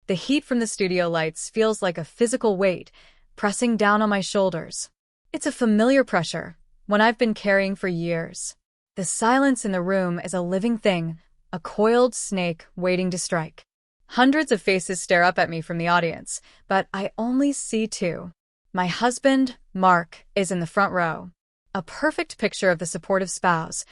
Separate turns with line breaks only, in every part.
The heat from the studio lights feels like a physical weight, pressing down on my shoulders. It's a familiar pressure, one I've been carrying for years. The silence in the room is a living thing, a coiled snake waiting to strike. Hundreds of faces stare up at me from the audience, but I only see two. My husband, Mark, is in the front row. A perfect picture of the supportive spouse,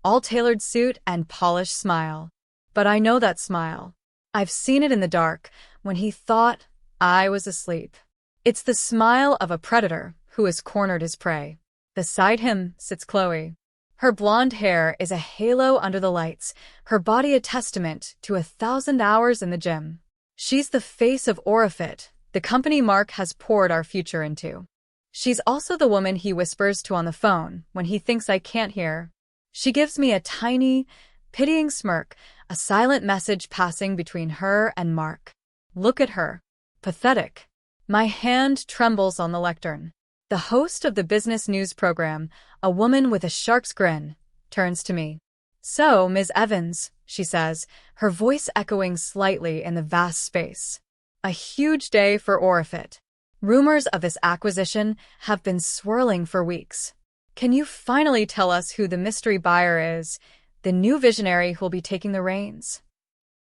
all-tailored suit and polished smile. But I know that smile. I've seen it in the dark, when he thought I was asleep. It's the smile of a predator who has cornered his prey. Beside him sits Chloe. Her blonde hair is a halo under the lights, her body a testament to 1,000 hours in the gym. She's the face of AuraFit, the company Mark has poured our future into. She's also the woman he whispers to on the phone when he thinks I can't hear. She gives me a tiny, pitying smirk, a silent message passing between her and Mark. Look at her. Pathetic. My hand trembles on the lectern. The host of the business news program, a woman with a shark's grin, turns to me. "So, Ms. Evans," she says, her voice echoing slightly in the vast space. "A huge day for AuraFit. Rumors of this acquisition have been swirling for weeks. Can you finally tell us who the mystery buyer is, the new visionary who'll be taking the reins?"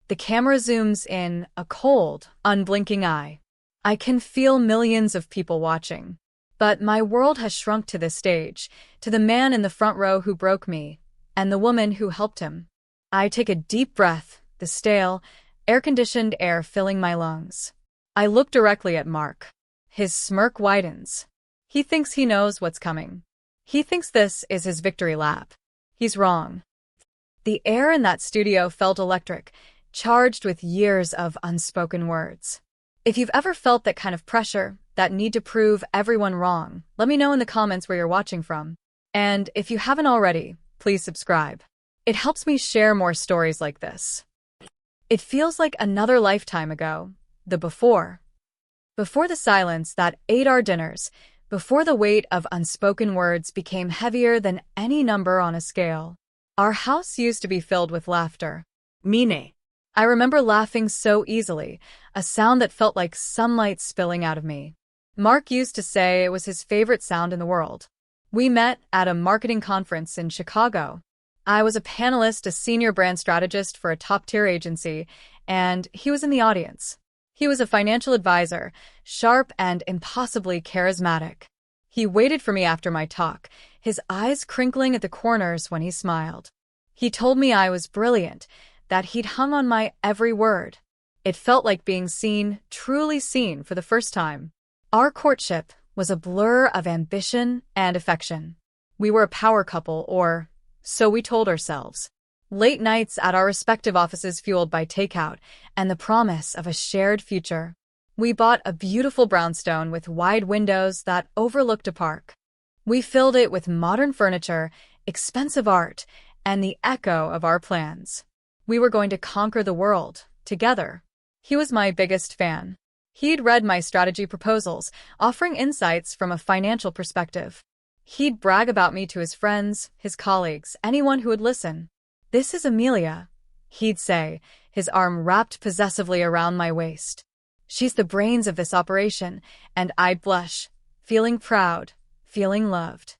The camera zooms in, a cold, unblinking eye. I can feel millions of people watching. But my world has shrunk to this stage, to the man in the front row who broke me, and the woman who helped him. I take a deep breath, the stale, air-conditioned air filling my lungs. I look directly at Mark. His smirk widens. He thinks he knows what's coming. He thinks this is his victory lap. He's wrong. The air in that studio felt electric, charged with years of unspoken words. If you've ever felt that kind of pressure, that need to prove everyone wrong, let me know in the comments where you're watching from. And if you haven't already, please subscribe. It helps me share more stories like this. It feels like another lifetime ago, the before. Before the silence that ate our dinners, before the weight of unspoken words became heavier than any number on a scale. Our house used to be filled with laughter. Mine. I remember laughing so easily, a sound that felt like sunlight spilling out of me. Mark used to say it was his favorite sound in the world. We met at a marketing conference in Chicago. I was a panelist, a senior brand strategist for a top-tier agency, and he was in the audience. He was a financial advisor, sharp and impossibly charismatic. He waited for me after my talk, his eyes crinkling at the corners when he smiled. He told me I was brilliant, that he'd hung on my every word. It felt like being seen, truly seen for the first time. Our courtship was a blur of ambition and affection. We were a power couple, or so we told ourselves. Late nights at our respective offices fueled by takeout and the promise of a shared future. We bought a beautiful brownstone with wide windows that overlooked a park. We filled it with modern furniture, expensive art, and the echo of our plans. We were going to conquer the world, together. He was my biggest fan. He'd read my strategy proposals, offering insights from a financial perspective. He'd brag about me to his friends, his colleagues, anyone who would listen. "This is Amelia," he'd say, his arm wrapped possessively around my waist. "She's the brains of this operation," and I'd blush, feeling proud, feeling loved.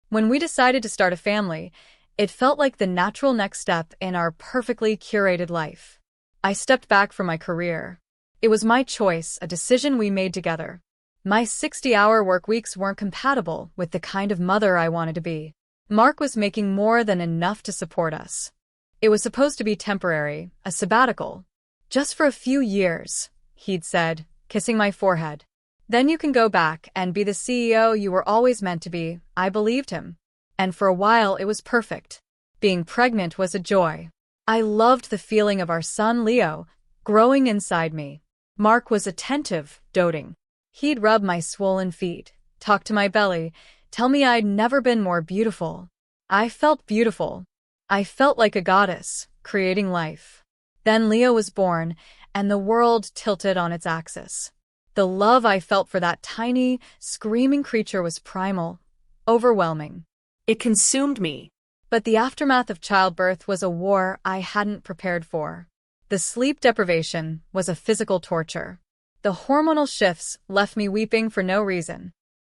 When we decided to start a family, it felt like the natural next step in our perfectly curated life. I stepped back from my career. It was my choice, a decision we made together. My 60-hour work weeks weren't compatible with the kind of mother I wanted to be. Mark was making more than enough to support us. It was supposed to be temporary, a sabbatical. "Just for a few years," he'd said, kissing my forehead. "Then you can go back and be the CEO you were always meant to be." I believed him. And for a while it was perfect. Being pregnant was a joy. I loved the feeling of our son Leo growing inside me. Mark was attentive, doting. He'd rub my swollen feet, talk to my belly, tell me I'd never been more beautiful. I felt beautiful. I felt like a goddess, creating life. Then Leo was born, and the world tilted on its axis. The love I felt for that tiny, screaming creature was primal, overwhelming. It consumed me. But the aftermath of childbirth was a war I hadn't prepared for. The sleep deprivation was a physical torture. The hormonal shifts left me weeping for no reason.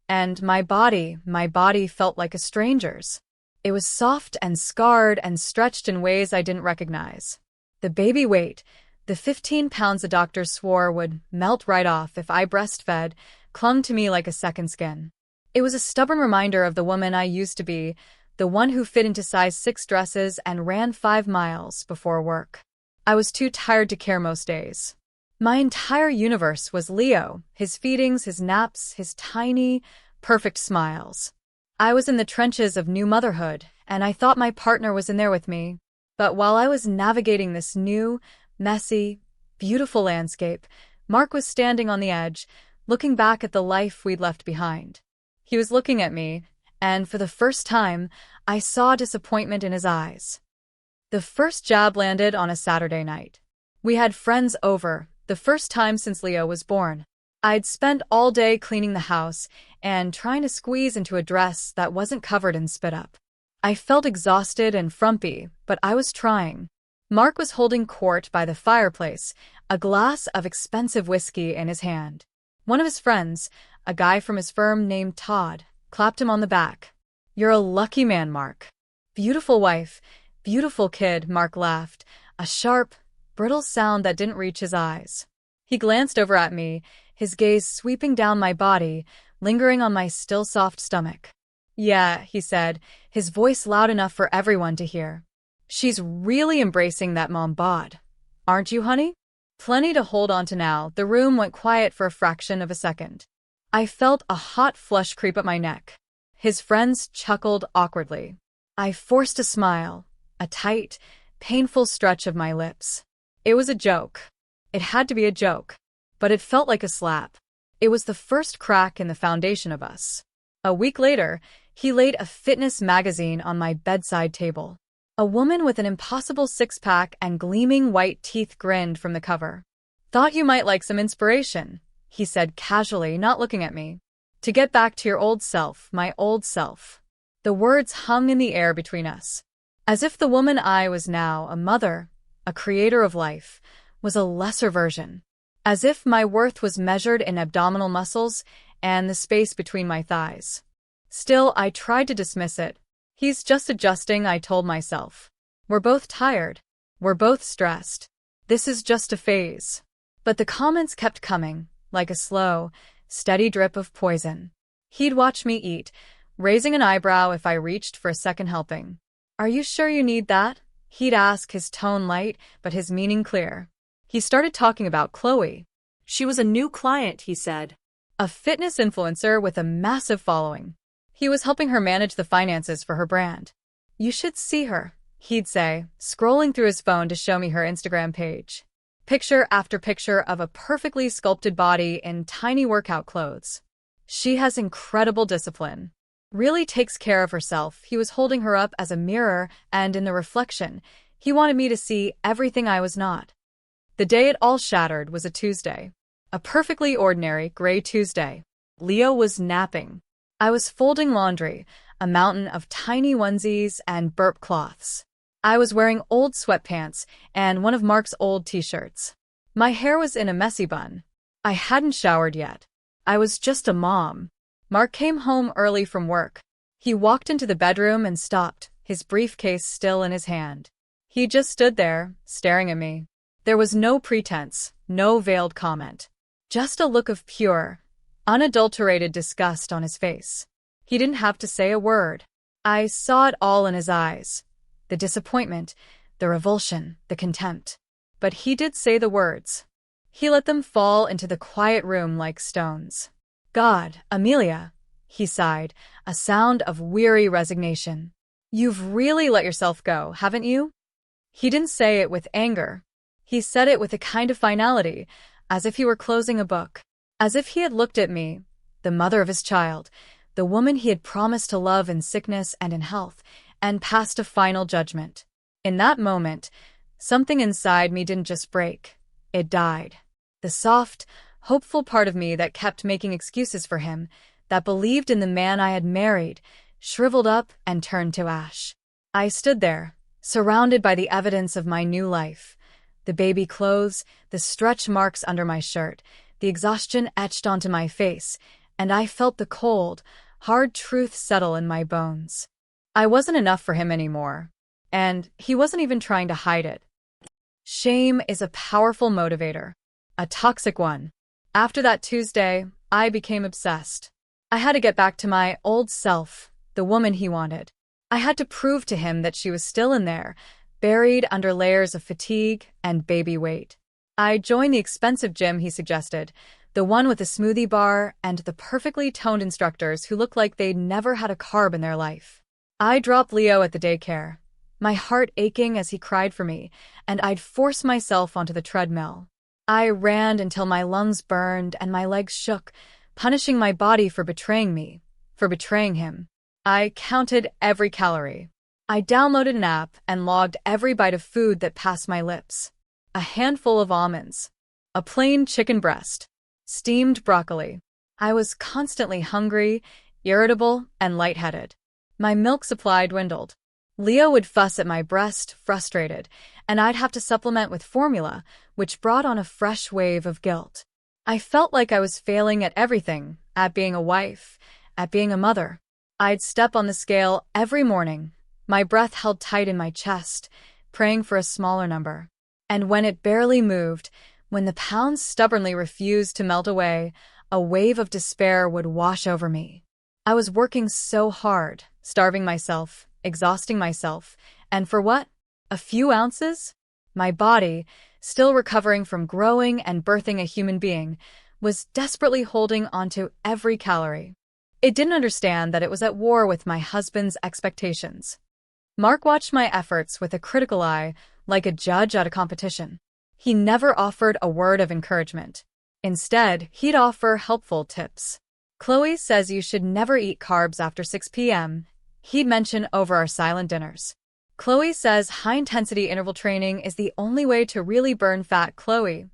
And my body felt like a stranger's. It was soft and scarred and stretched in ways I didn't recognize. The baby weight, the 15 pounds the doctors swore would melt right off if I breastfed, clung to me like a second skin. It was a stubborn reminder of the woman I used to be, the one who fit into size 6 dresses and ran 5 miles before work. I was too tired to care most days. My entire universe was Leo, his feedings, his naps, his tiny, perfect smiles. I was in the trenches of new motherhood, and I thought my partner was in there with me. But while I was navigating this new, messy, beautiful landscape, Mark was standing on the edge, looking back at the life we'd left behind. He was looking at me, and for the first time, I saw disappointment in his eyes. The first jab landed on a Saturday night. We had friends over, the first time since Leo was born. I'd spent all day cleaning the house and trying to squeeze into a dress that wasn't covered in spit up. I felt exhausted and frumpy, but I was trying. Mark was holding court by the fireplace, a glass of expensive whiskey in his hand. One of his friends, a guy from his firm named Todd, clapped him on the back. "You're a lucky man, Mark." "Beautiful wife, beautiful kid," Mark laughed, a sharp, brittle sound that didn't reach his eyes. He glanced over at me, his gaze sweeping down my body, lingering on my still soft stomach. "Yeah," he said, his voice loud enough for everyone to hear. "She's really embracing that mom bod. Aren't you, honey?" Plenty to hold on to now. The room went quiet for a fraction of a second. I felt a hot flush creep up my neck. His friends chuckled awkwardly. I forced a smile, a tight, painful stretch of my lips. It was a joke. It had to be a joke. But it felt like a slap. It was the first crack in the foundation of us. A week later, he laid a fitness magazine on my bedside table. A woman with an impossible six-pack and gleaming white teeth grinned from the cover. "Thought you might like some inspiration," he said casually, not looking at me. "To get back to your old self, my old self." The words hung in the air between us. As if the woman I was now, a mother, a creator of life, was a lesser version. As if my worth was measured in abdominal muscles and the space between my thighs. Still, I tried to dismiss it. "He's just adjusting," I told myself. "We're both tired. We're both stressed. This is just a phase." But the comments kept coming, like a slow, steady drip of poison. He'd watch me eat, raising an eyebrow if I reached for a second helping. "Are you sure you need that?" he'd ask, his tone light, but his meaning clear. He started talking about Chloe. She was a new client, he said. A fitness influencer with a massive following. He was helping her manage the finances for her brand. "You should see her," he'd say, scrolling through his phone to show me her Instagram page. Picture after picture of a perfectly sculpted body in tiny workout clothes. "She has incredible discipline. Really takes care of herself." He was holding her up as a mirror, and in the reflection, he wanted me to see everything I was not. The day it all shattered was a Tuesday. A perfectly ordinary gray Tuesday. Leo was napping. I was folding laundry, a mountain of tiny onesies and burp cloths. I was wearing old sweatpants and one of Mark's old t-shirts. My hair was in a messy bun. I hadn't showered yet. I was just a mom. Mark came home early from work. He walked into the bedroom and stopped, his briefcase still in his hand. He just stood there, staring at me. There was no pretense, no veiled comment. Just a look of pure, unadulterated disgust on his face. He didn't have to say a word. I saw it all in his eyes. The disappointment, the revulsion, the contempt. But he did say the words. He let them fall into the quiet room like stones. "God, Amelia," he sighed, a sound of weary resignation. "You've really let yourself go, haven't you?" He didn't say it with anger. He said it with a kind of finality, as if he were closing a book. As if he had looked at me, the mother of his child, the woman he had promised to love in sickness and in health, and passed a final judgment. In that moment, something inside me didn't just break. It died. The soft, hopeful part of me that kept making excuses for him, that believed in the man I had married, shriveled up and turned to ash. I stood there, surrounded by the evidence of my new life. The baby clothes, the stretch marks under my shirt, the exhaustion etched onto my face, and I felt the cold, hard truth settle in my bones. I wasn't enough for him anymore, and he wasn't even trying to hide it. Shame is a powerful motivator, a toxic one. After that Tuesday, I became obsessed. I had to get back to my old self, the woman he wanted. I had to prove to him that she was still in there, buried under layers of fatigue and baby weight. I joined the expensive gym he suggested, the one with the smoothie bar and the perfectly toned instructors who looked like they'd never had a carb in their life. I dropped Leo at the daycare, my heart aching as he cried for me, and I'd force myself onto the treadmill. I ran until my lungs burned and my legs shook, punishing my body for betraying me, for betraying him. I counted every calorie. I downloaded an app and logged every bite of food that passed my lips. A handful of almonds, a plain chicken breast, steamed broccoli. I was constantly hungry, irritable, and lightheaded. My milk supply dwindled. Leo would fuss at my breast, frustrated, and I'd have to supplement with formula, which brought on a fresh wave of guilt. I felt like I was failing at everything, at being a wife, at being a mother. I'd step on the scale every morning, my breath held tight in my chest, praying for a smaller number. And when it barely moved, when the pounds stubbornly refused to melt away, a wave of despair would wash over me. I was working so hard, starving myself, exhausting myself, and for what? A few ounces? My body, still recovering from growing and birthing a human being, was desperately holding onto every calorie. It didn't understand that it was at war with my husband's expectations. Mark watched my efforts with a critical eye, like a judge at a competition. He never offered a word of encouragement. Instead, he'd offer helpful tips. Chloe says you should never eat carbs after 6 p.m., he'd mention over our silent dinners. Chloe says high-intensity interval training is the only way to really burn fat. Chloe.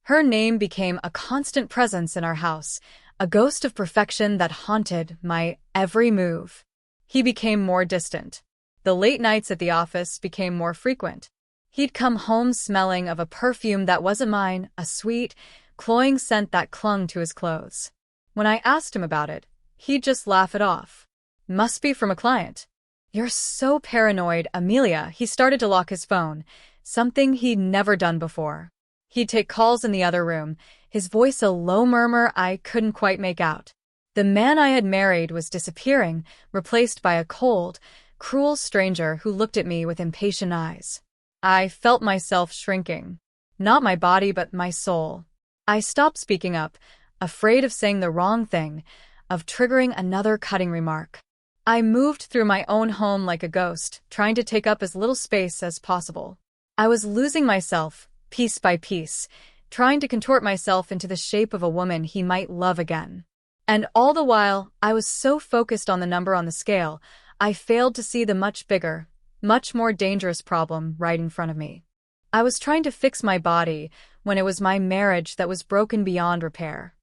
Her name became a constant presence in our house, a ghost of perfection that haunted my every move. He became more distant. The late nights at the office became more frequent. He'd come home smelling of a perfume that wasn't mine, a sweet, cloying scent that clung to his clothes. When I asked him about it, he'd just laugh it off. Must be from a client. You're so paranoid, Amelia. He started to lock his phone, something he'd never done before. He'd take calls in the other room, his voice a low murmur I couldn't quite make out. The man I had married was disappearing, replaced by a cold, cruel stranger who looked at me with impatient eyes. I felt myself shrinking. Not my body, but my soul. I stopped speaking up, afraid of saying the wrong thing, of triggering another cutting remark. I moved through my own home like a ghost, trying to take up as little space as possible. I was losing myself, piece by piece, trying to contort myself into the shape of a woman he might love again. And all the while, I was so focused on the number on the scale, I failed to see the much bigger, much more dangerous problem right in front of me. I was trying to fix my body when it was my marriage that was broken beyond repair.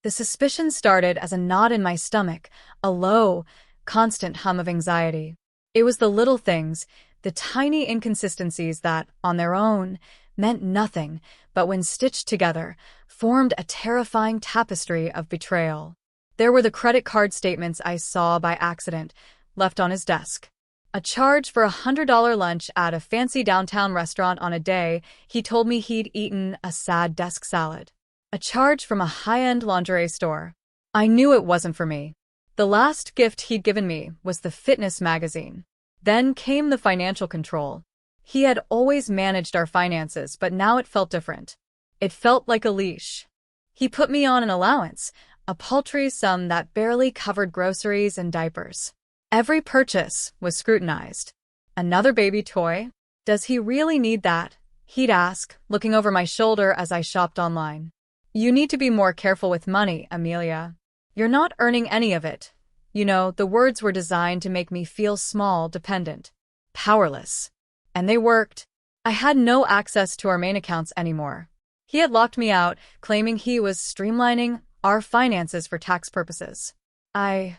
The suspicion started as a knot in my stomach, a low, constant hum of anxiety. It was the little things, the tiny inconsistencies that, on their own, meant nothing, but when stitched together, formed a terrifying tapestry of betrayal. There were the credit card statements I saw by accident, left on his desk. A charge for $100 lunch at a fancy downtown restaurant on a day he told me he'd eaten a sad desk salad. A charge from a high-end lingerie store. I knew it wasn't for me. The last gift he'd given me was the fitness magazine. Then came the financial control. He had always managed our finances, but now it felt different. It felt like a leash. He put me on an allowance, a paltry sum that barely covered groceries and diapers. Every purchase was scrutinized. Another baby toy? Does he really need that? He'd ask, looking over my shoulder as I shopped online. You need to be more careful with money, Amelia. You're not earning any of it. You know, the words were designed to make me feel small, dependent, powerless. And they worked. I had no access to our main accounts anymore. He had locked me out, claiming he was streamlining our finances for tax purposes. The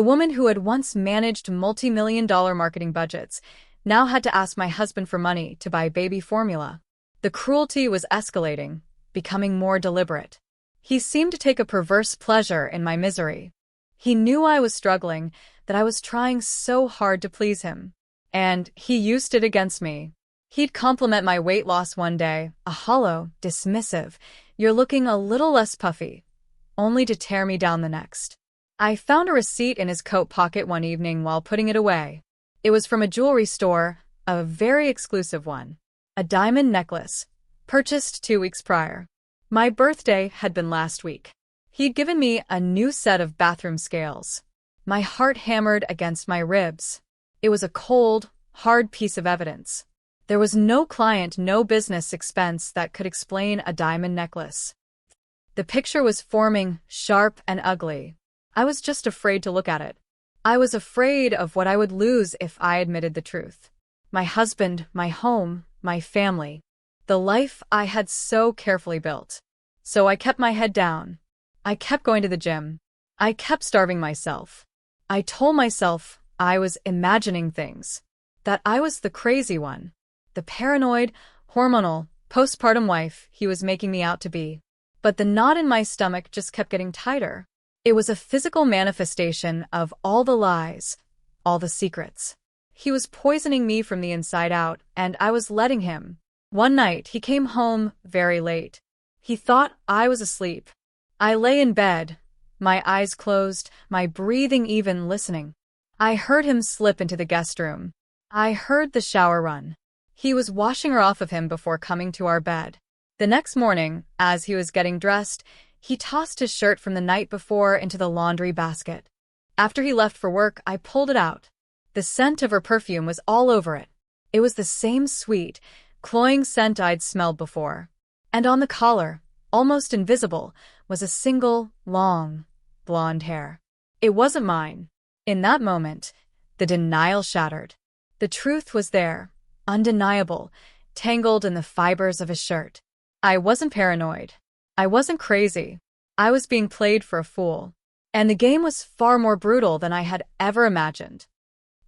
woman who had once managed multi-million-dollar marketing budgets, Now had to ask my husband for money to buy baby formula. The cruelty was escalating, becoming more deliberate. He seemed to take a perverse pleasure in my misery. He knew I was struggling, that I was trying so hard to please him. And he used it against me. He'd compliment my weight loss one day, a hollow, dismissive, "You're looking a little less puffy," only to tear me down the next. I found a receipt in his coat pocket one evening while putting it away. It was from a jewelry store, a very exclusive one. A diamond necklace, purchased 2 weeks prior. My birthday had been last week. He'd given me a new set of bathroom scales. My heart hammered against my ribs. It was a cold, hard piece of evidence. There was no client, no business expense that could explain a diamond necklace. The picture was forming, sharp and ugly. I was just afraid to look at it. I was afraid of what I would lose if I admitted the truth. My husband, my home, my family. The life I had so carefully built. So I kept my head down. I kept going to the gym. I kept starving myself. I told myself I was imagining things. That I was the crazy one. The paranoid, hormonal, postpartum wife he was making me out to be. But the knot in my stomach just kept getting tighter. It was a physical manifestation of all the lies, all the secrets. He was poisoning me from the inside out, and I was letting him. One night, he came home very late. He thought I was asleep. I lay in bed, my eyes closed, my breathing even, listening. I heard him slip into the guest room. I heard the shower run. He was washing her off of him before coming to our bed. The next morning, as he was getting dressed, he tossed his shirt from the night before into the laundry basket. After he left for work, I pulled it out. The scent of her perfume was all over it. It was the same sweet, cloying scent I'd smelled before. And on the collar, almost invisible, was a single, long, blonde hair. It wasn't mine. In that moment, the denial shattered. The truth was there, undeniable, tangled in the fibers of his shirt. I wasn't paranoid. I wasn't crazy. I was being played for a fool. And the game was far more brutal than I had ever imagined.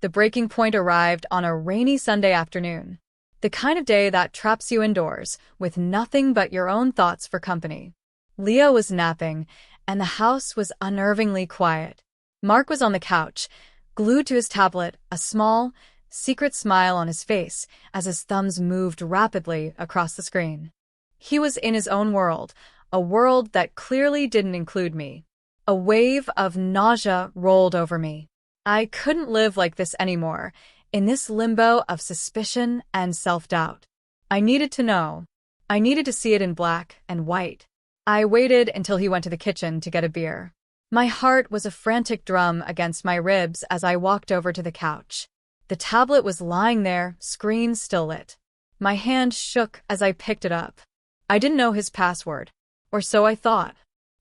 The breaking point arrived on a rainy Sunday afternoon. The kind of day that traps you indoors, with nothing but your own thoughts for company. Leo was napping, and the house was unnervingly quiet. Mark was on the couch, glued to his tablet, a small, secret smile on his face as his thumbs moved rapidly across the screen. He was in his own world, a world that clearly didn't include me. A wave of nausea rolled over me. I couldn't live like this anymore, in this limbo of suspicion and self-doubt. I needed to know. I needed to see it in black and white. I waited until he went to the kitchen to get a beer. My heart was a frantic drum against my ribs as I walked over to the couch. The tablet was lying there, screen still lit. My hand shook as I picked it up. I didn't know his password, or so I thought.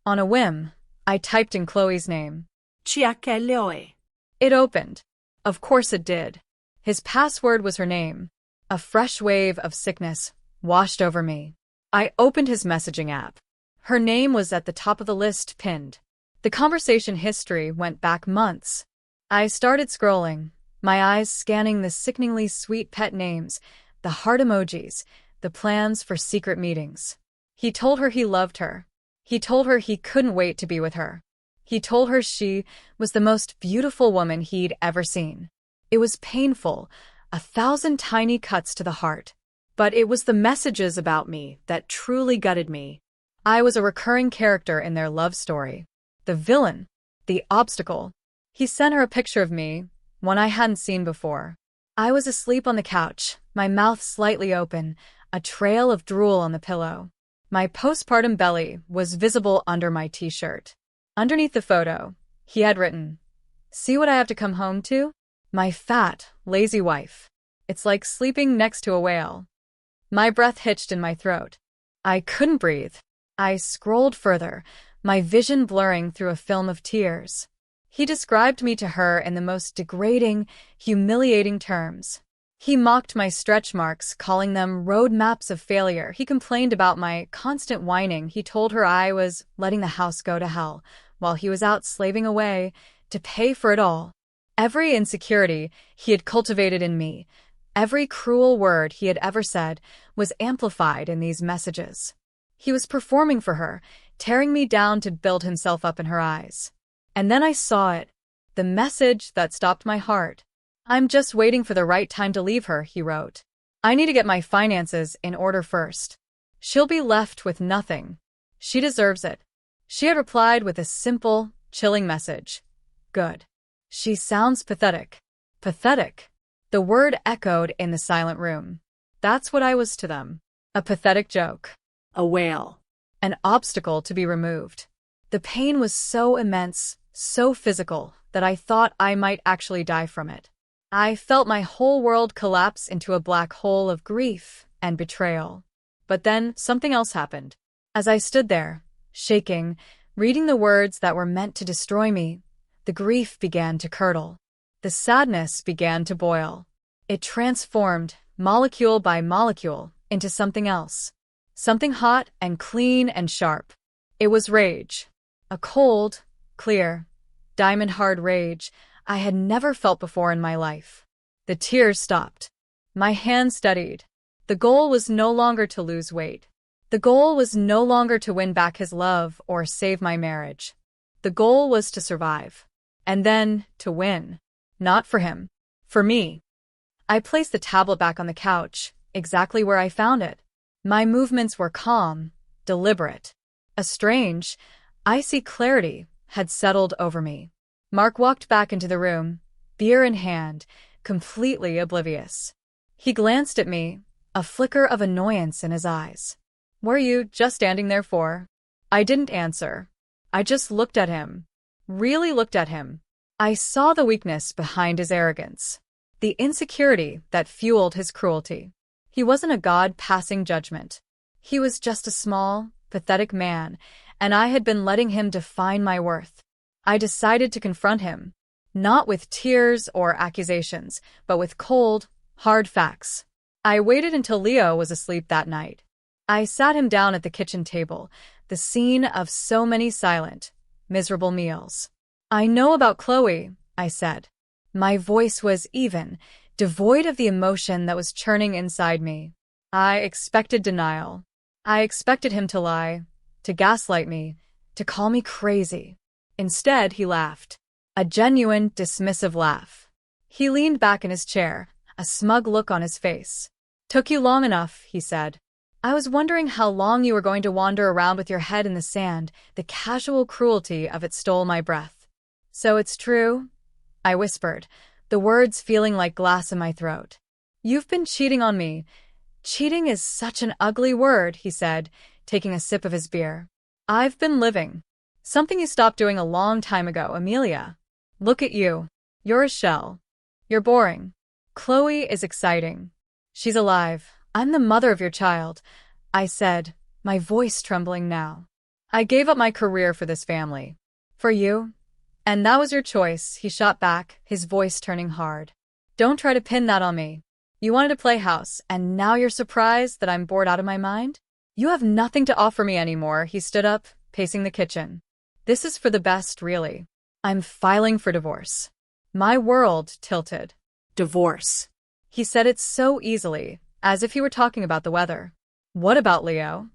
On a whim, I typed in Chloe's name.
CHLOE.
It opened. Of course it did. His password was her name. A fresh wave of sickness washed over me. I opened his messaging app. Her name was at the top of the list, pinned. The conversation history went back months. I started scrolling, my eyes scanning the sickeningly sweet pet names, the heart emojis, the plans for secret meetings. He told her he loved her. He told her he couldn't wait to be with her. He told her she was the most beautiful woman he'd ever seen. It was painful, 1,000 tiny cuts to the heart. But it was the messages about me that truly gutted me. I was a recurring character in their love story. The villain. The obstacle. He sent her a picture of me, one I hadn't seen before. I was asleep on the couch, my mouth slightly open, a trail of drool on the pillow. My postpartum belly was visible under my t-shirt. Underneath the photo, he had written, "See what I have to come home to? My fat, lazy wife. It's like sleeping next to a whale." My breath hitched in my throat. I couldn't breathe. I scrolled further, my vision blurring through a film of tears. He described me to her in the most degrading, humiliating terms. He mocked my stretch marks, calling them road maps of failure. He complained about my constant whining. He told her I was letting the house go to hell, while he was out slaving away to pay for it all. Every insecurity he had cultivated in me, Every cruel word he had ever said was amplified in these messages. He was performing for her, tearing me down to build himself up in her eyes. And then I saw it. The message that stopped my heart. "I'm just waiting for the right time to leave her," he wrote. "I need to get my finances in order first. She'll be left with nothing. She deserves it." She had replied with a simple, chilling message. "Good." She sounds pathetic. Pathetic. The word echoed in the silent room. That's what I was to them. A pathetic joke. A wail. An obstacle to be removed. The pain was so immense, so physical, that I thought I might actually die from it. I felt my whole world collapse into a black hole of grief and betrayal. But then something else happened. As I stood there, shaking, reading the words that were meant to destroy me, the grief began to curdle. The sadness began to boil. It transformed, molecule by molecule, into something else. Something hot and clean and sharp. It was rage. A cold, clear, diamond-hard rage I had never felt before in my life. The tears stopped. My hand steadied. The goal was no longer to lose weight. The goal was no longer to win back his love or save my marriage. The goal was to survive. And then, to win. Not for him. For me. I placed the tablet back on the couch, exactly where I found it. My movements were calm, deliberate. A strange, icy clarity had settled over me. Mark walked back into the room, beer in hand, completely oblivious. He glanced at me, a flicker of annoyance in his eyes. "Were you just standing there for?" I didn't answer. I just looked at him. Really looked at him. I saw the weakness behind his arrogance. The insecurity that fueled his cruelty. He wasn't a god passing judgment. He was just a small, pathetic man, and I had been letting him define my worth. I decided to confront him. Not with tears or accusations, but with cold, hard facts. I waited until Leo was asleep that night. I sat him down at the kitchen table, the scene of so many silent, miserable meals. "I know about Chloe," I said. My voice was even, devoid of the emotion that was churning inside me. I expected denial. I expected him to lie, to gaslight me, to call me crazy. Instead, he laughed. A genuine, dismissive laugh. He leaned back in his chair, a smug look on his face. "Took you long enough," he said. "I was wondering how long you were going to wander around with your head in the sand. The casual cruelty of it stole my breath." "So it's true?" I whispered, the words feeling like glass in my throat. "You've been cheating on me." "Cheating is such an ugly word," he said, taking a sip of his beer. "I've been living. Something you stopped doing a long time ago, Amelia. Look at you. You're a shell. You're boring. Chloe is exciting. She's alive. I'm the mother of your child," I said, my voice trembling now. "I gave up my career for this family. For you. And that was your choice," he shot back, his voice turning hard. "Don't try to pin that on me. You wanted to play house, and now you're surprised that I'm bored out of my mind? You have nothing to offer me anymore." He stood up, pacing the kitchen. "This is for the best, really. I'm filing for divorce." My world tilted. "Divorce." He said it so easily, as if he were talking about the weather. "What about Leo?"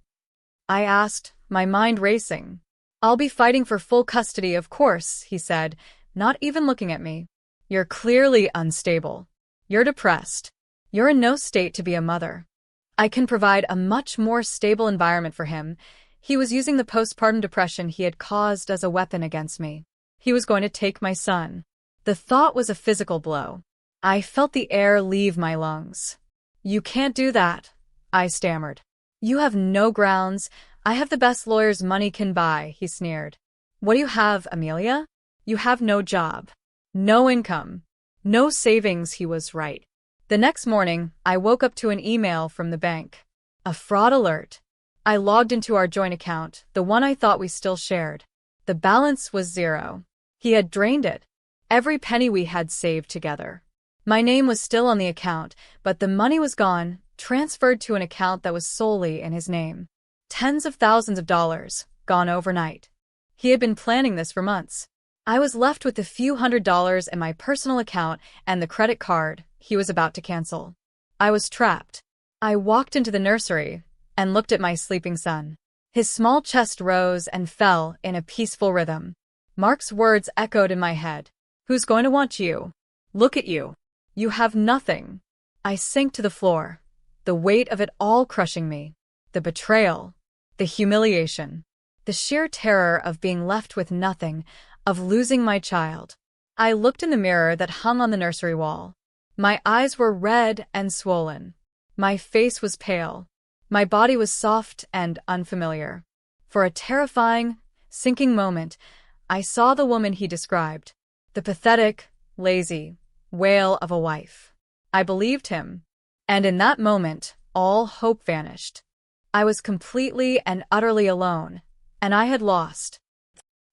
I asked, my mind racing. "I'll be fighting for full custody, of course," he said, not even looking at me. "You're clearly unstable. You're depressed. You're in no state to be a mother. I can provide a much more stable environment for him." He was using the postpartum depression he had caused as a weapon against me. He was going to take my son. The thought was a physical blow. I felt the air leave my lungs. "You can't do that," I stammered. "You have no grounds. I have the best lawyers money can buy," he sneered. "What do you have, Amelia? You have no job. No income. No savings." He was right. The next morning, I woke up to an email from the bank. A fraud alert. I logged into our joint account, the one I thought we still shared. The balance was zero. He had drained it. Every penny we had saved together. My name was still on the account, but the money was gone, transferred to an account that was solely in his name. Tens of thousands of dollars, gone overnight. He had been planning this for months. I was left with a few $100s in my personal account and the credit card he was about to cancel. I was trapped. I walked into the nursery and looked at my sleeping son. His small chest rose and fell in a peaceful rhythm. Mark's words echoed in my head. Who's going to want you? Look at you. You have nothing. I sank to the floor, the weight of it all crushing me. The betrayal, the humiliation, the sheer terror of being left with nothing, of losing my child. I looked in the mirror that hung on the nursery wall. My eyes were red and swollen. My face was pale. My body was soft and unfamiliar. For a terrifying, sinking moment, I saw the woman he described, the pathetic, lazy wail of a wife. I believed him, and in that moment, all hope vanished. I was completely and utterly alone, and I had lost.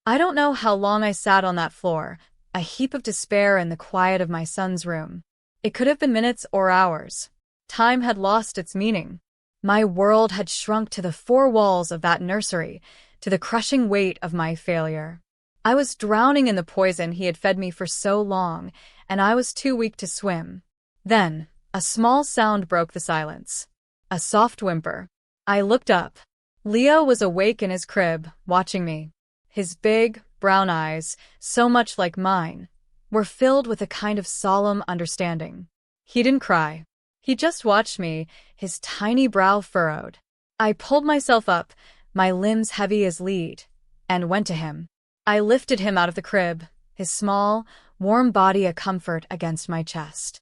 I don't know how long I sat on that floor, a heap of despair in the quiet of my son's room. It could have been minutes or hours. Time had lost its meaning. My world had shrunk to the four walls of that nursery, to the crushing weight of my failure. I was drowning in the poison he had fed me for so long, and I was too weak to swim. Then, a small sound broke the silence. A soft whimper. I looked up. Leo was awake in his crib, watching me. His big, brown eyes, so much like mine, were filled with a kind of solemn understanding. He didn't cry. He just watched me, his tiny brow furrowed. I pulled myself up, my limbs heavy as lead, and went to him. I lifted him out of the crib, his small, warm body a comfort against my chest.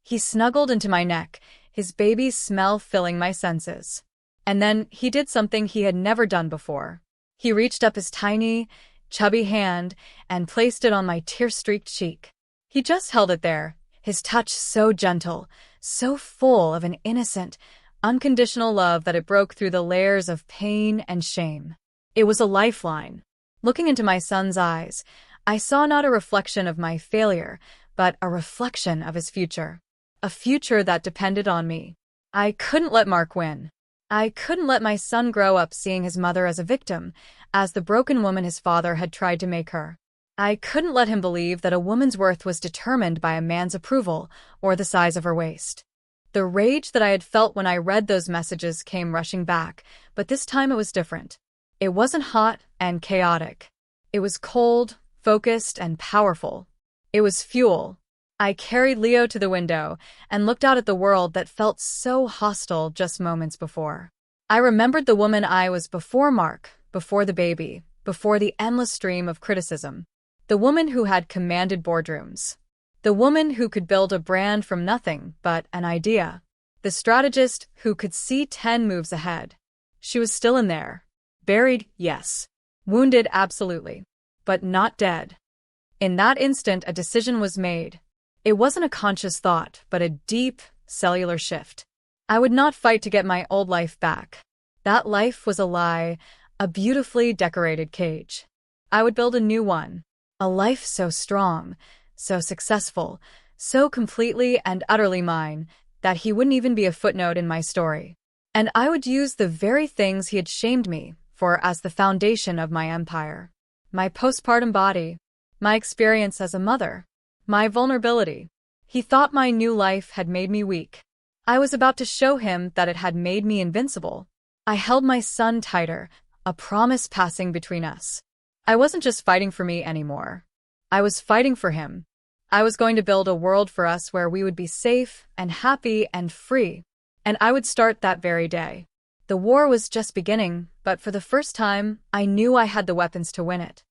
He snuggled into my neck, his baby's smell filling my senses. And then he did something he had never done before. He reached up his tiny, chubby hand and placed it on my tear-streaked cheek. He just held it there, his touch so gentle, so full of an innocent, unconditional love that it broke through the layers of pain and shame. It was a lifeline. Looking into my son's eyes, I saw not a reflection of my failure, but a reflection of his future. A future that depended on me. I couldn't let Mark win. I couldn't let my son grow up seeing his mother as a victim, as the broken woman his father had tried to make her. I couldn't let him believe that a woman's worth was determined by a man's approval or the size of her waist. The rage that I had felt when I read those messages came rushing back, but this time it was different. It wasn't hot and chaotic. It was cold, focused, and powerful. It was fuel. I carried Leo to the window and looked out at the world that felt so hostile just moments before. I remembered the woman I was before Mark, before the baby, before the endless stream of criticism. The woman who had commanded boardrooms. The woman who could build a brand from nothing but an idea. The strategist who could see 10 moves ahead. She was still in there. Buried, yes. Wounded, absolutely. But not dead. In that instant, a decision was made. It wasn't a conscious thought, but a deep, cellular shift. I would not fight to get my old life back. That life was a lie, a beautifully decorated cage. I would build a new one. A life so strong, so successful, so completely and utterly mine, that he wouldn't even be a footnote in my story. And I would use the very things he had shamed me for as the foundation of my empire. My postpartum body, my experience as a mother, my vulnerability. He thought my new life had made me weak. I was about to show him that it had made me invincible. I held my son tighter, a promise passing between us. I wasn't just fighting for me anymore. I was fighting for him. I was going to build a world for us where we would be safe and happy and free. And I would start that very day. The war was just beginning, but for the first time, I knew I had the weapons to win it.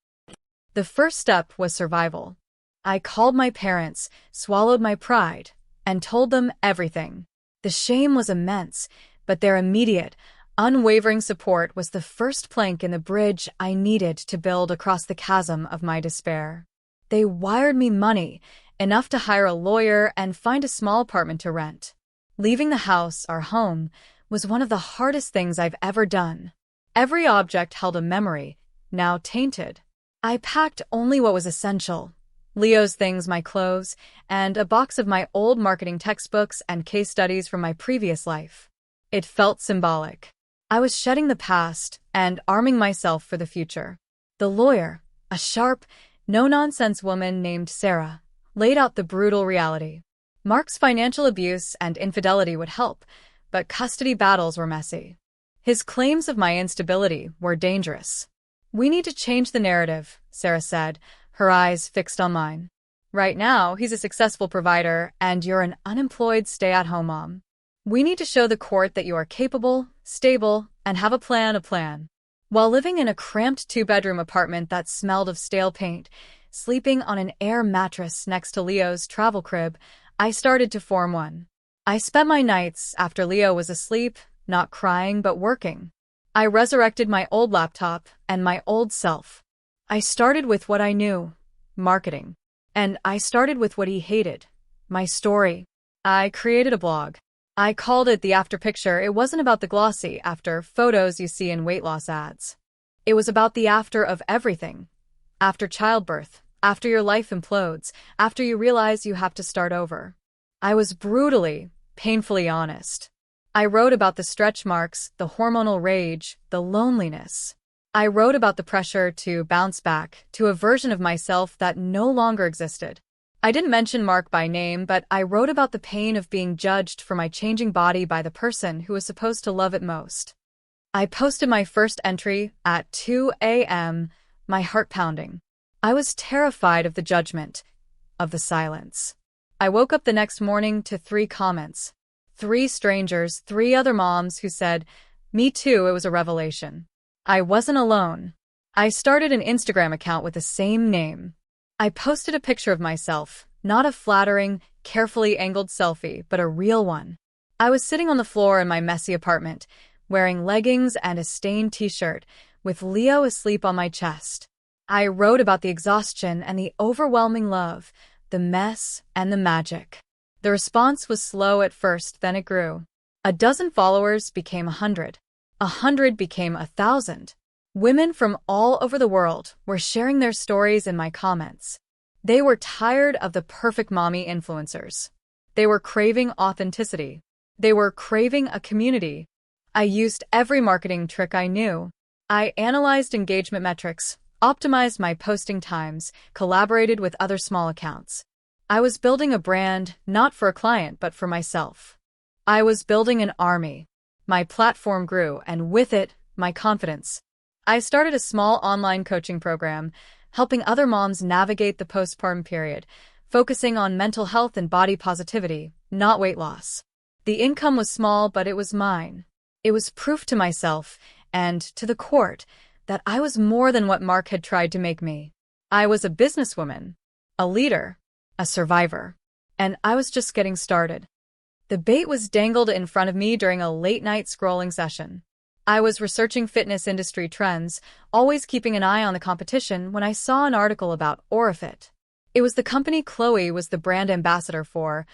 The first step was survival. I called my parents, swallowed my pride, and told them everything. The shame was immense, but their immediate, unwavering support was the first plank in the bridge I needed to build across the chasm of my despair. They wired me money, enough to hire a lawyer and find a small apartment to rent. Leaving the house, our home, was one of the hardest things I've ever done. Every object held a memory, now tainted. I packed only what was essential. Leo's things, my clothes, and a box of my old marketing textbooks and case studies from my previous life. It felt symbolic. I was shedding the past and arming myself for the future. The lawyer, a sharp, no-nonsense woman named Sarah, laid out the brutal reality. Mark's financial abuse and infidelity would help, but custody battles were messy. His claims of my instability were dangerous. "We need to change the narrative," Sarah said, her eyes fixed on mine. "Right now, he's a successful provider, and you're an unemployed stay-at-home mom. We need to show the court that you are capable, stable, and have a plan. While living in a cramped two-bedroom apartment that smelled of stale paint, sleeping on an air mattress next to Leo's travel crib, I started to form one. I spent my nights, after Leo was asleep, not crying but working. I resurrected my old laptop and my old self. I started with what I knew, marketing. And I started with what he hated, my story. I created a blog. I called it the after picture. It wasn't about the glossy after photos you see in weight loss ads. It was about the after of everything. After childbirth, after your life implodes, after you realize you have to start over. I was brutally, painfully honest. I wrote about the stretch marks, the hormonal rage, the loneliness. I wrote about the pressure to bounce back to a version of myself that no longer existed. I didn't mention Mark by name, but I wrote about the pain of being judged for my changing body by the person who was supposed to love it most. I posted my first entry at 2 a.m., my heart pounding. I was terrified of the judgment, of the silence. I woke up the next morning to 3 comments. 3 strangers, 3 other moms who said, "Me too." It was a revelation. I wasn't alone. I started an Instagram account with the same name. I posted a picture of myself, not a flattering, carefully angled selfie, but a real one. I was sitting on the floor in my messy apartment, wearing leggings and a stained t-shirt, with Leo asleep on my chest. I wrote about the exhaustion and the overwhelming love, the mess and the magic. The response was slow at first, then it grew. A dozen followers became 100. 100 became 1,000. Women from all over the world were sharing their stories in my comments. They were tired of the perfect mommy influencers. They were craving authenticity. They were craving a community. I used every marketing trick I knew. I analyzed engagement metrics, optimized my posting times, collaborated with other small accounts. I was building a brand, not for a client, but for myself. I was building an army. My platform grew, and with it, my confidence. I started a small online coaching program, helping other moms navigate the postpartum period, focusing on mental health and body positivity, not weight loss. The income was small, but it was mine. It was proof to myself, and to the court, that I was more than what Mark had tried to make me. I was a businesswoman, a leader, a survivor, and I was just getting started. The bait was dangled in front of me during a late-night scrolling session. I was researching fitness industry trends, always keeping an eye on the competition, when I saw an article about AuraFit. It was the company Chloe was the brand ambassador for,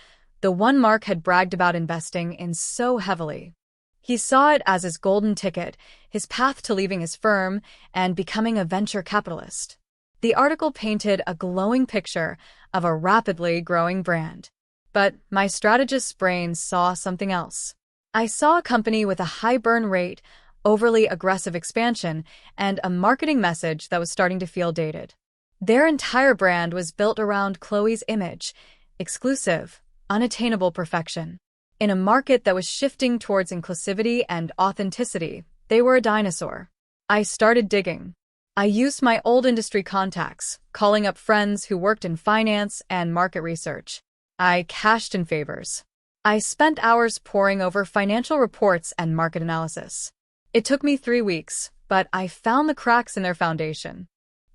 the one Mark had bragged about investing in so heavily. He saw it as his golden ticket, his path to leaving his firm and becoming a venture capitalist. The article painted a glowing picture of a rapidly growing brand. But my strategist's brain saw something else. I saw a company with a high burn rate, overly aggressive expansion, and a marketing message that was starting to feel dated. Their entire brand was built around Chloe's image, exclusive, unattainable perfection. In a market that was shifting towards inclusivity and authenticity, they were a dinosaur. I started digging. I used my old industry contacts, calling up friends who worked in finance and market research. I cashed in favors. I spent hours poring over financial reports and market analysis. It took me 3 weeks, but I found the cracks in their foundation.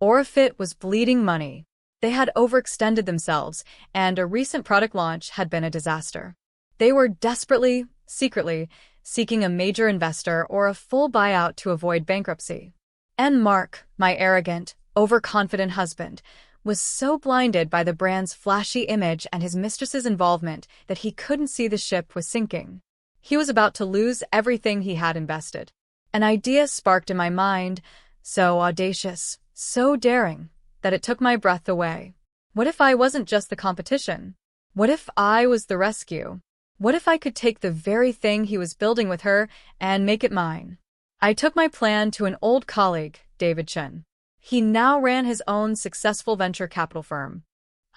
AuraFit was bleeding money. They had overextended themselves, and a recent product launch had been a disaster. They were desperately, secretly, seeking a major investor or a full buyout to avoid bankruptcy. And Mark, my arrogant, overconfident husband, was so blinded by the brand's flashy image and his mistress's involvement that he couldn't see the ship was sinking. He was about to lose everything he had invested. An idea sparked in my mind, so audacious, so daring, that it took my breath away. What if I wasn't just the competition? What if I was the rescue? What if I could take the very thing he was building with her and make it mine? I took my plan to an old colleague, David Chen. He now ran his own successful venture capital firm.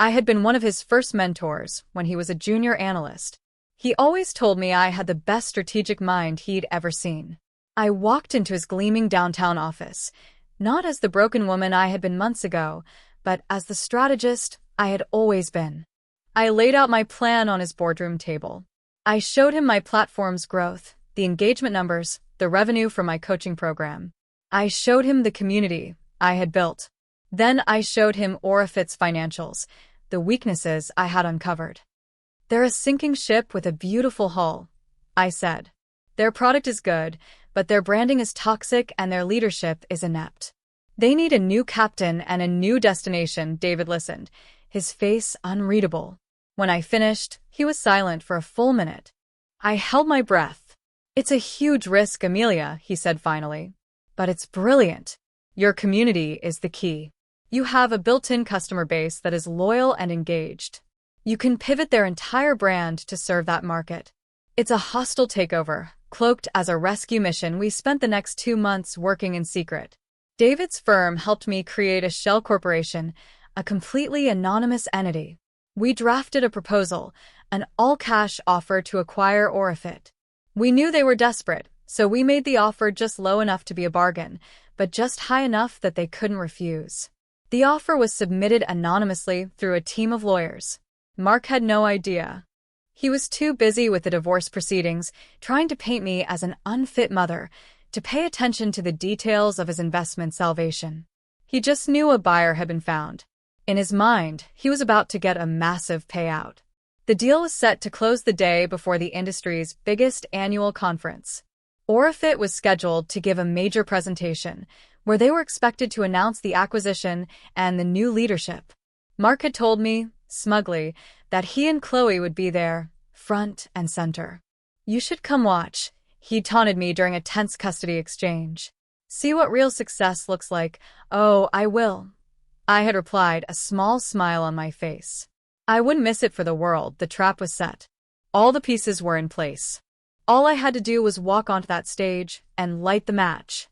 I had been one of his first mentors when he was a junior analyst. He always told me I had the best strategic mind he'd ever seen. I walked into his gleaming downtown office, not as the broken woman I had been months ago, but as the strategist I had always been. I laid out my plan on his boardroom table. I showed him my platform's growth, the engagement numbers, the revenue from my coaching program. I showed him the community I had built. Then I showed him AuraFit's financials, the weaknesses I had uncovered. "They're a sinking ship with a beautiful hull," I said. "Their product is good, but their branding is toxic and their leadership is inept. They need a new captain and a new destination." David listened, his face unreadable. When I finished, he was silent for a full minute. I held my breath. "It's a huge risk, Amelia," he said finally. "But it's brilliant. Your community is the key. You have a built-in customer base that is loyal and engaged. You can pivot their entire brand to serve that market. It's a hostile takeover, cloaked as a rescue mission." We spent the next 2 months working in secret. David's firm helped me create a shell corporation, a completely anonymous entity. We drafted a proposal, an all-cash offer to acquire AuraFit. We knew they were desperate, so we made the offer just low enough to be a bargain, but just high enough that they couldn't refuse. The offer was submitted anonymously through a team of lawyers. Mark had no idea. He was too busy with the divorce proceedings, trying to paint me as an unfit mother, to pay attention to the details of his investment salvation. He just knew a buyer had been found. In his mind, he was about to get a massive payout. The deal was set to close the day before the industry's biggest annual conference. AuraFit was scheduled to give a major presentation, where they were expected to announce the acquisition and the new leadership. Mark had told me, smugly, that he and Chloe would be there, front and center. "You should come watch," he taunted me during a tense custody exchange. "See what real success looks like." "Oh, I will," I had replied, a small smile on my face. I wouldn't miss it for the world. The trap was set. All the pieces were in place. All I had to do was walk onto that stage and light the match.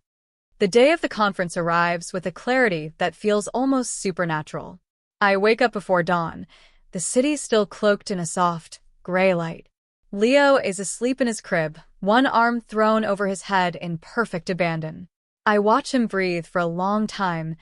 The day of the conference arrives with a clarity that feels almost supernatural. I wake up before dawn. The city still cloaked in a soft, gray light. Leo is asleep in his crib, one arm thrown over his head in perfect abandon. I watch him breathe for a long time,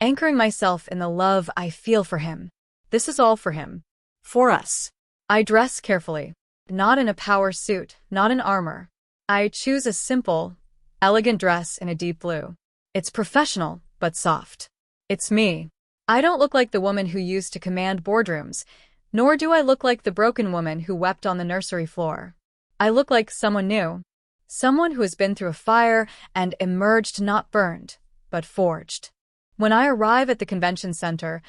anchoring myself in the love I feel for him. This is all for him. For us. I dress carefully. Not in a power suit, not in armor. I choose a simple, elegant dress in a deep blue. It's professional, but soft. It's me. I don't look like the woman who used to command boardrooms, nor do I look like the broken woman who wept on the nursery floor. I look like someone new. Someone who has been through a fire and emerged not burned, but forged. When I arrive at the convention center,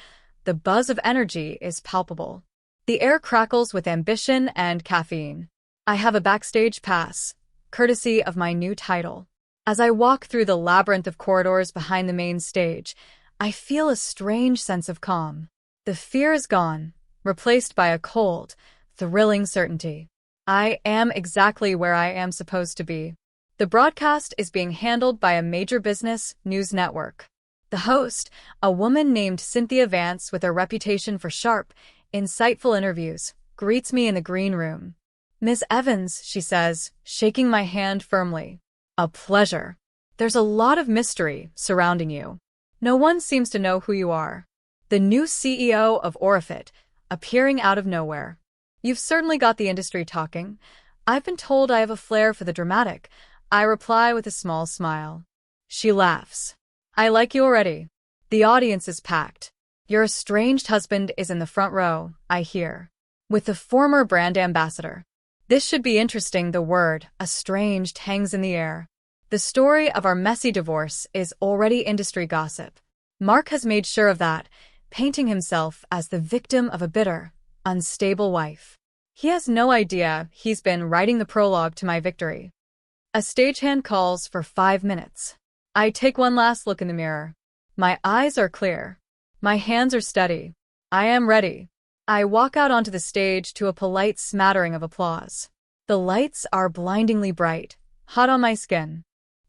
the buzz of energy is palpable. The air crackles with ambition and caffeine. I have a backstage pass, courtesy of my new title. As I walk through the labyrinth of corridors behind the main stage, I feel a strange sense of calm. The fear is gone, replaced by a cold, thrilling certainty. I am exactly where I am supposed to be. The broadcast is being handled by a major business news network. The host, a woman named Cynthia Vance with a reputation for sharp, insightful interviews, greets me in the green room. "Ms. Evans," she says, shaking my hand firmly. "A pleasure. There's a lot of mystery surrounding you. No one seems to know who you are." The new CEO of AuraFit, appearing out of nowhere. "You've certainly got the industry talking. I've been told I have a flair for the dramatic," I reply with a small smile. She laughs. "I like you already." The audience is packed. Your estranged husband is in the front row, I hear. With the former brand ambassador. This should be interesting. The word, estranged, hangs in the air. The story of our messy divorce is already industry gossip. Mark has made sure of that, painting himself as the victim of a bitter, unstable wife. He has no idea he's been writing the prologue to my victory. A stagehand calls for 5 minutes. I take one last look in the mirror. My eyes are clear. My hands are steady. I am ready. I walk out onto the stage to a polite smattering of applause. The lights are blindingly bright, hot on my skin.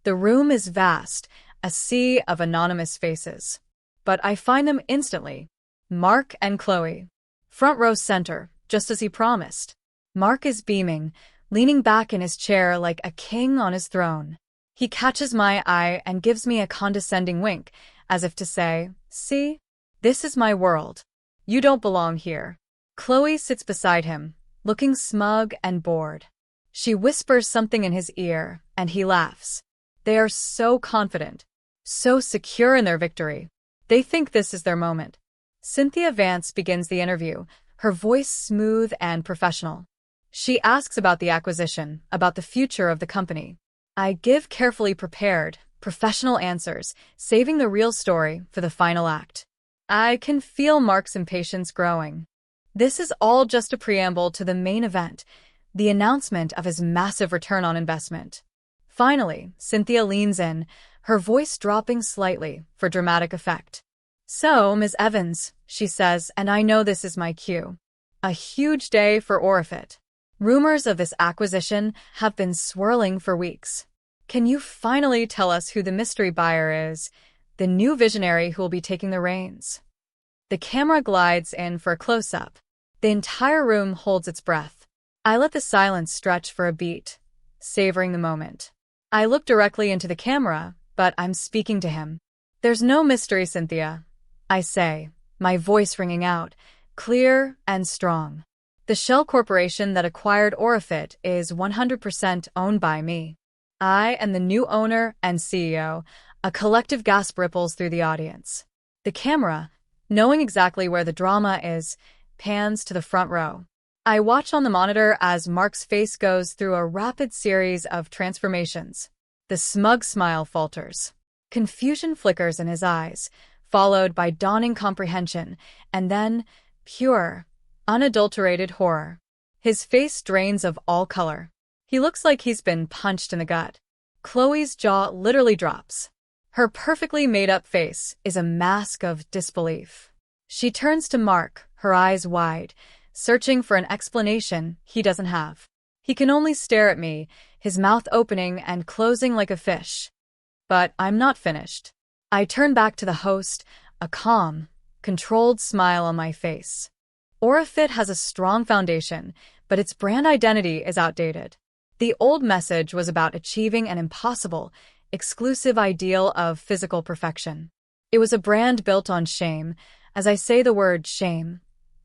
The room is vast, a sea of anonymous faces. But I find them instantly. Mark and Chloe. Front row center, just as he promised. Mark is beaming, leaning back in his chair like a king on his throne. He catches my eye and gives me a condescending wink, as if to say, "See? This is my world. You don't belong here." Chloe sits beside him, looking smug and bored. She whispers something in his ear, and he laughs. They are so confident, so secure in their victory. They think this is their moment. Cynthia Vance begins the interview, her voice smooth and professional. She asks about the acquisition, about the future of the company. I give carefully prepared, professional answers, saving the real story for the final act. I can feel Mark's impatience growing. This is all just a preamble to the main event, the announcement of his massive return on investment. Finally, Cynthia leans in, her voice dropping slightly for dramatic effect. "So, Ms. Evans," she says, and I know this is my cue. "A huge day for AuraFit. Rumors of this acquisition have been swirling for weeks. Can you finally tell us who the mystery buyer is, the new visionary who will be taking the reins?" The camera glides in for a close-up. The entire room holds its breath. I let the silence stretch for a beat, savoring the moment. I look directly into the camera, but I'm speaking to him. "There's no mystery, Cynthia," I say, my voice ringing out, clear and strong. "The shell corporation that acquired AuraFit is 100% owned by me. I am the new owner and CEO." A collective gasp ripples through the audience. The camera, knowing exactly where the drama is, pans to the front row. I watch on the monitor as Mark's face goes through a rapid series of transformations. The smug smile falters. Confusion flickers in his eyes, followed by dawning comprehension, and then pure, unadulterated horror. His face drains of all color. He looks like he's been punched in the gut. Chloe's jaw literally drops. Her perfectly made-up face is a mask of disbelief. She turns to Mark, her eyes wide, searching for an explanation he doesn't have. He can only stare at me, his mouth opening and closing like a fish. But I'm not finished. I turn back to the host, a calm, controlled smile on my face. AuraFit has a strong foundation, but its brand identity is outdated. The old message was about achieving an impossible, exclusive ideal of physical perfection. It was a brand built on shame. As I say the word shame,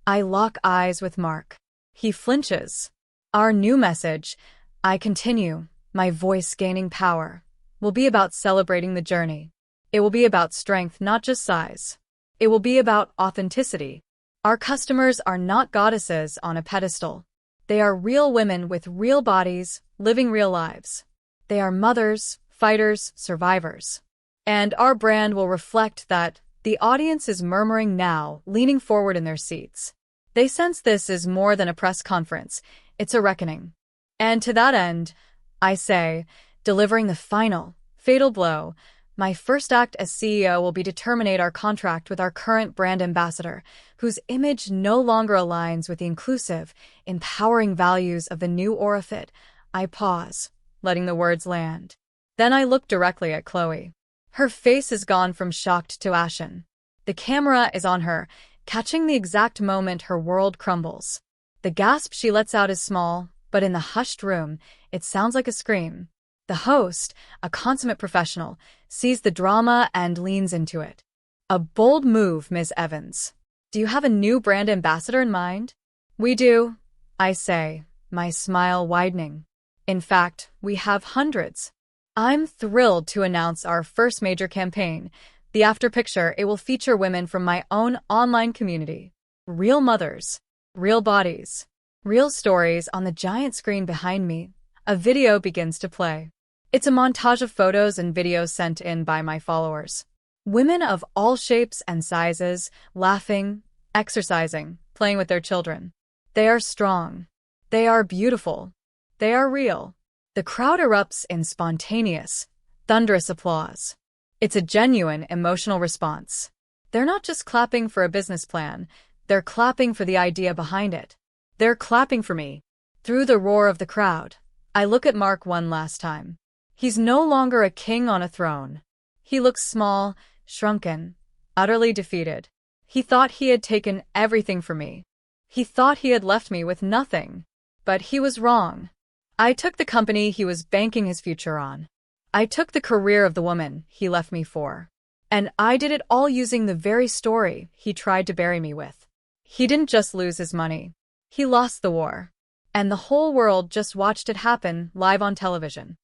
I lock eyes with Mark. He flinches. Our new message, I continue, my voice gaining power, will be about celebrating the journey. It will be about strength, not just size. It will be about authenticity. Our customers are not goddesses on a pedestal. They are real women with real bodies, living real lives. They are mothers, fighters, survivors. And our brand will reflect that. The audience is murmuring now, leaning forward in their seats. They sense this is more than a press conference. It's a reckoning. And to that end, I say, delivering the final, fatal blow, my first act as CEO will be to terminate our contract with our current brand ambassador, whose image no longer aligns with the inclusive, empowering values of the new AuraFit. I pause, letting the words land. Then I look directly at Chloe. Her face has gone from shocked to ashen. The camera is on her, catching the exact moment her world crumbles. The gasp she lets out is small, but in the hushed room, it sounds like a scream. The host, a consummate professional, sees the drama and leans into it. "A bold move, Ms. Evans. Do you have a new brand ambassador in mind?" "We do," I say, my smile widening. "In fact, we have hundreds." I'm thrilled to announce our first major campaign. The after picture, it will feature women from my own online community. Real mothers, real bodies, real stories on the giant screen behind me. A video begins to play. It's a montage of photos and videos sent in by my followers. Women of all shapes and sizes, laughing, exercising, playing with their children. They are strong. They are beautiful. They are real. The crowd erupts in spontaneous, thunderous applause. It's a genuine emotional response. They're not just clapping for a business plan, they're clapping for the idea behind it. They're clapping for me. Through the roar of the crowd, I look at Mark one last time. He's no longer a king on a throne. He looks small, shrunken, utterly defeated. He thought he had taken everything from me. He thought he had left me with nothing. But he was wrong. I took the company he was banking his future on. I took the career of the woman he left me for. And I did it all using the very story he tried to bury me with. He didn't just lose his money. He lost the war. And the whole world just watched it happen live on television.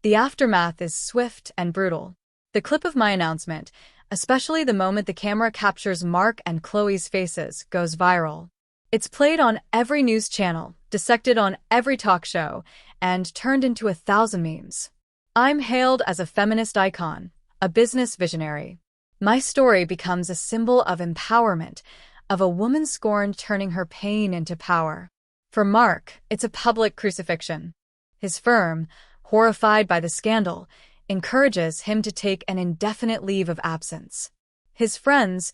The aftermath is swift and brutal. The clip of my announcement, especially the moment the camera captures Mark and Chloe's faces, goes viral. It's played on every news channel, dissected on every talk show, and turned into 1,000 memes. I'm hailed as a feminist icon, a business visionary. My story becomes a symbol of empowerment, of a woman scorned turning her pain into power. For Mark, it's a public crucifixion. His firm, horrified by the scandal, encourages him to take an indefinite leave of absence. His friends,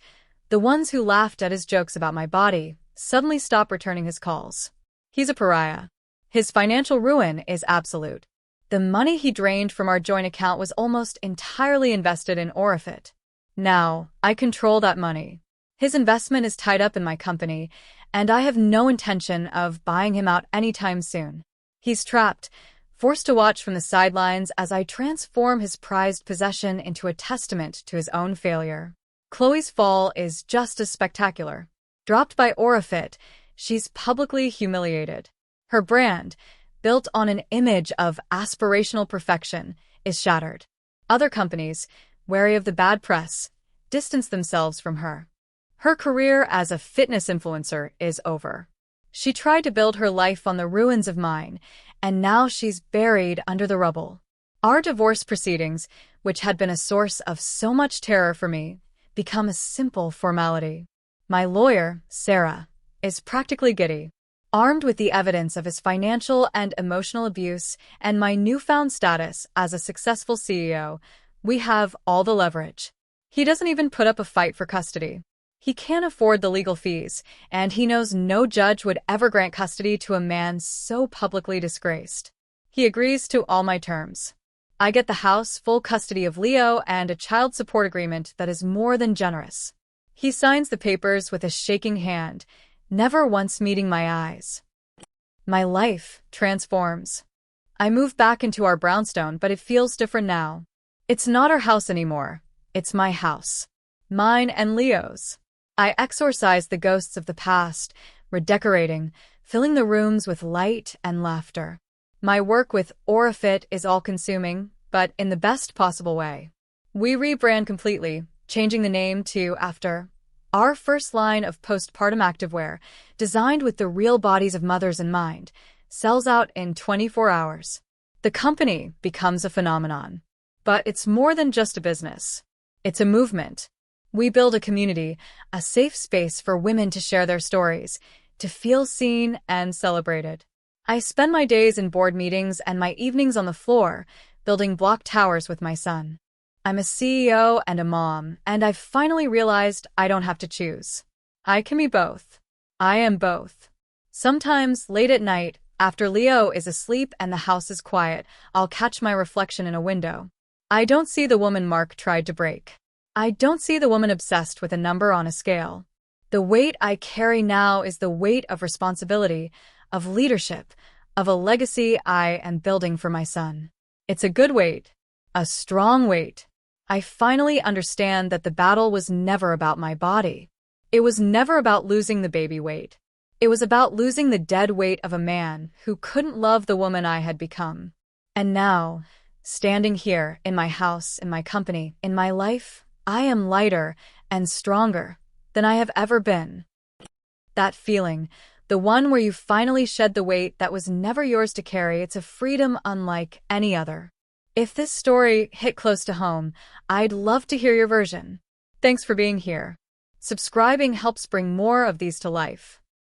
the ones who laughed at his jokes about my body, suddenly stop returning his calls. He's a pariah. His financial ruin is absolute. The money he drained from our joint account was almost entirely invested in AuraFit. Now, I control that money. His investment is tied up in my company, and I have no intention of buying him out anytime soon. He's trapped, forced to watch from the sidelines as I transform his prized possession into a testament to his own failure. Chloe's fall is just as spectacular. Dropped by AuraFit, she's publicly humiliated. Her brand, built on an image of aspirational perfection, is shattered. Other companies, wary of the bad press, distance themselves from her. Her career as a fitness influencer is over. She tried to build her life on the ruins of mine, and now she's buried under the rubble. Our divorce proceedings, which had been a source of so much terror for me, become a simple formality. My lawyer, Sarah, is practically giddy. Armed with the evidence of his financial and emotional abuse and my newfound status as a successful CEO, we have all the leverage. He doesn't even put up a fight for custody. He can't afford the legal fees, and he knows no judge would ever grant custody to a man so publicly disgraced. He agrees to all my terms. I get the house, full custody of Leo, and a child support agreement that is more than generous. He signs the papers with a shaking hand, never once meeting my eyes. My life transforms. I move back into our brownstone, but it feels different now. It's not our house anymore. It's my house. Mine and Leo's. I exorcise the ghosts of the past, redecorating, filling the rooms with light and laughter. My work with AuraFit is all-consuming, but in the best possible way. We rebrand completely, changing the name to after our first line of postpartum activewear, designed with the real bodies of mothers in mind, sells out in 24 hours. The company becomes a phenomenon. But it's more than just a business. It's a movement. We build a community, a safe space for women to share their stories, to feel seen and celebrated. I spend my days in board meetings and my evenings on the floor, building block towers with my son. I'm a CEO and a mom, and I've finally realized I don't have to choose. I can be both. I am both. Sometimes, late at night, after Leo is asleep and the house is quiet, I'll catch my reflection in a window. I don't see the woman Mark tried to break. I don't see the woman obsessed with a number on a scale. The weight I carry now is the weight of responsibility, of leadership, of a legacy I am building for my son. It's a good weight, a strong weight. I finally understand that the battle was never about my body. It was never about losing the baby weight. It was about losing the dead weight of a man who couldn't love the woman I had become. And now, standing here, in my house, in my company, in my life, I am lighter and stronger than I have ever been. That feeling, the one where you finally shed the weight that was never yours to carry, it's a freedom unlike any other. If this story hit close to home, I'd love to hear your version. Thanks for being here. Subscribing helps bring more of these to life.